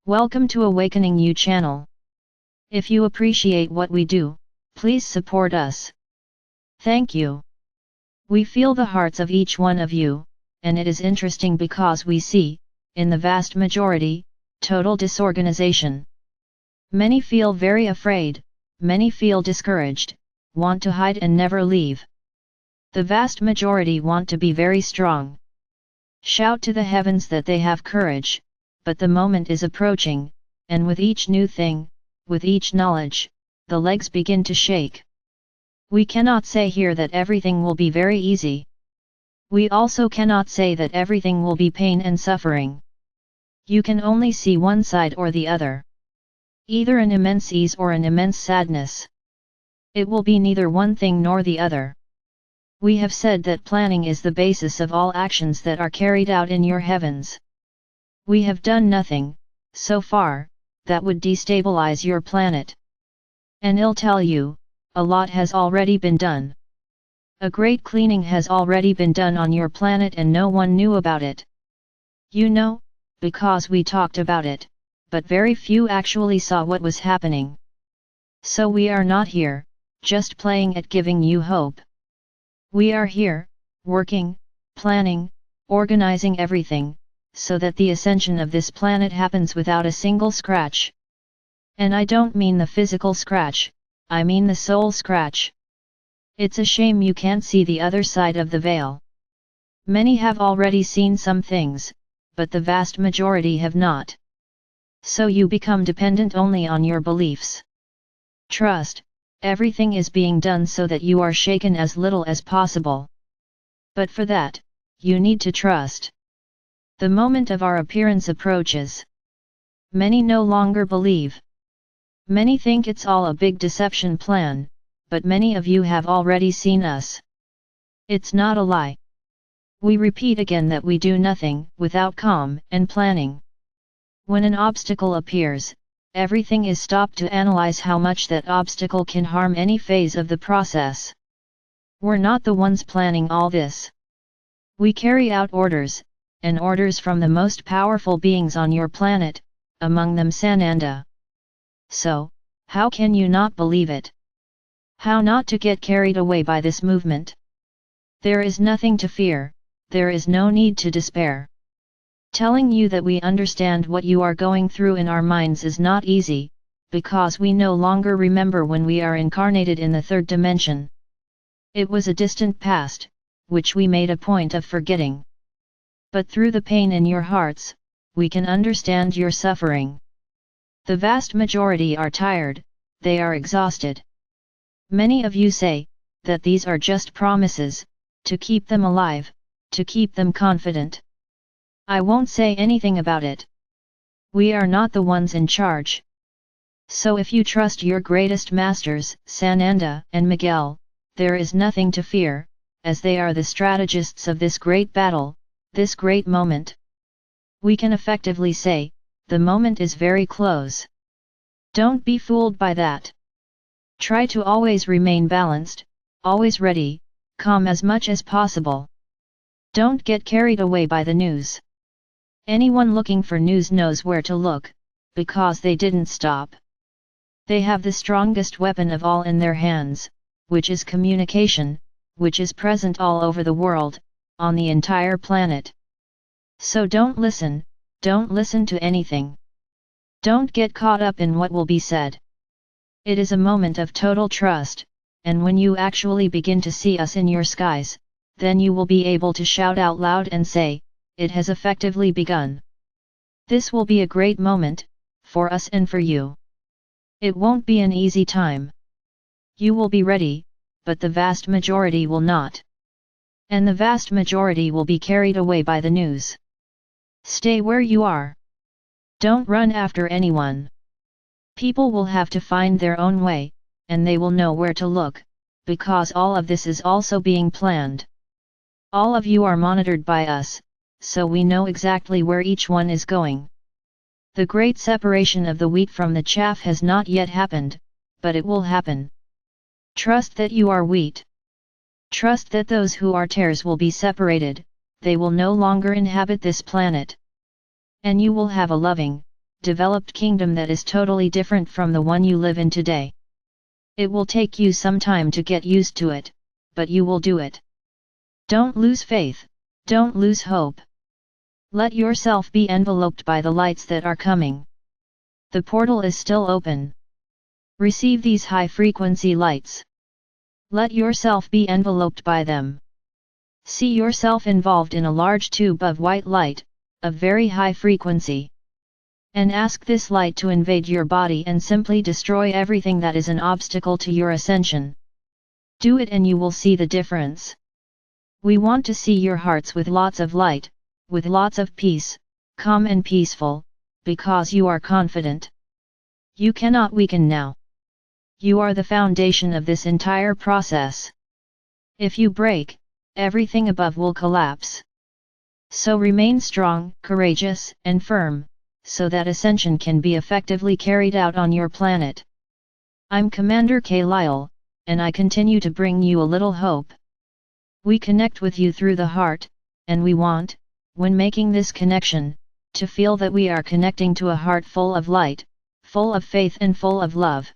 Welcome to Awakening You channel. If you appreciate what we do, please support us. Thank you. We feel the hearts of each one of you, and it is interesting because we see, in the vast majority, total disorganization. Many feel very afraid, many feel discouraged, want to hide and never leave. The vast majority want to be very strong. Shout to the heavens that they have courage, but the moment is approaching, and with each new thing, with each knowledge, the legs begin to shake. We cannot say here that everything will be very easy. We also cannot say that everything will be pain and suffering. You can only see one side or the other. Either an immense ease or an immense sadness. It will be neither one thing nor the other. We have said that planning is the basis of all actions that are carried out in your heavens. We have done nothing, so far, that would destabilize your planet. And I'll tell you, a lot has already been done. A great cleaning has already been done on your planet and no one knew about it. You know, because we talked about it, but very few actually saw what was happening. So we are not here, just playing at giving you hope. We are here, working, planning, organizing everything, so that the ascension of this planet happens without a single scratch. And I don't mean the physical scratch, I mean the soul scratch. It's a shame you can't see the other side of the veil. Many have already seen some things, but the vast majority have not. So you become dependent only on your beliefs. Trust, everything is being done so that you are shaken as little as possible. But for that, you need to trust. The moment of our appearance approaches. Many no longer believe. Many think it's all a big deception plan, but many of you have already seen us. It's not a lie. We repeat again that we do nothing without calm and planning. When an obstacle appears, everything is stopped to analyze how much that obstacle can harm any phase of the process. We're not the ones planning all this. We carry out orders, and orders from the most powerful beings on your planet, among them Sananda. So, how can you not believe it? How not to get carried away by this movement? There is nothing to fear, there is no need to despair. Telling you that we understand what you are going through in our minds is not easy, because we no longer remember when we are incarnated in the third dimension. It was a distant past, which we made a point of forgetting. But through the pain in your hearts, we can understand your suffering. The vast majority are tired, they are exhausted. Many of you say, that these are just promises, to keep them alive, to keep them confident. I won't say anything about it. We are not the ones in charge. So if you trust your greatest masters, Sananda and Miguel, there is nothing to fear, as they are the strategists of this great battle, this great moment. We can effectively say, the moment is very close. Don't be fooled by that. Try to always remain balanced, always ready, calm as much as possible. Don't get carried away by the news. Anyone looking for news knows where to look, because they didn't stop. They have the strongest weapon of all in their hands, which is communication, which is present all over the world, on the entire planet. So don't listen to anything. Don't get caught up in what will be said. It is a moment of total trust, and when you actually begin to see us in your skies, then you will be able to shout out loud and say, it has effectively begun. This will be a great moment, for us and for you. It won't be an easy time. You will be ready, but the vast majority will not. And the vast majority will be carried away by the news. Stay where you are. Don't run after anyone. People will have to find their own way, and they will know where to look, because all of this is also being planned. All of you are monitored by us, so we know exactly where each one is going. The great separation of the wheat from the chaff has not yet happened, but it will happen. Trust that you are wheat. Trust that those who are tares will be separated, they will no longer inhabit this planet. And you will have a loving, developed kingdom that is totally different from the one you live in today. It will take you some time to get used to it, but you will do it. Don't lose faith, don't lose hope. Let yourself be enveloped by the lights that are coming. The portal is still open. Receive these high-frequency lights. Let yourself be enveloped by them. See yourself involved in a large tube of white light, of very high frequency. And ask this light to invade your body and simply destroy everything that is an obstacle to your ascension. Do it and you will see the difference. We want to see your hearts with lots of light, with lots of peace, calm and peaceful, because you are confident. You cannot weaken now. You are the foundation of this entire process. If you break, everything above will collapse. So remain strong, courageous, and firm, so that ascension can be effectively carried out on your planet. I'm Commander K. Lyle, and I continue to bring you a little hope. We connect with you through the heart, and we want, when making this connection, to feel that we are connecting to a heart full of light, full of faith and full of love.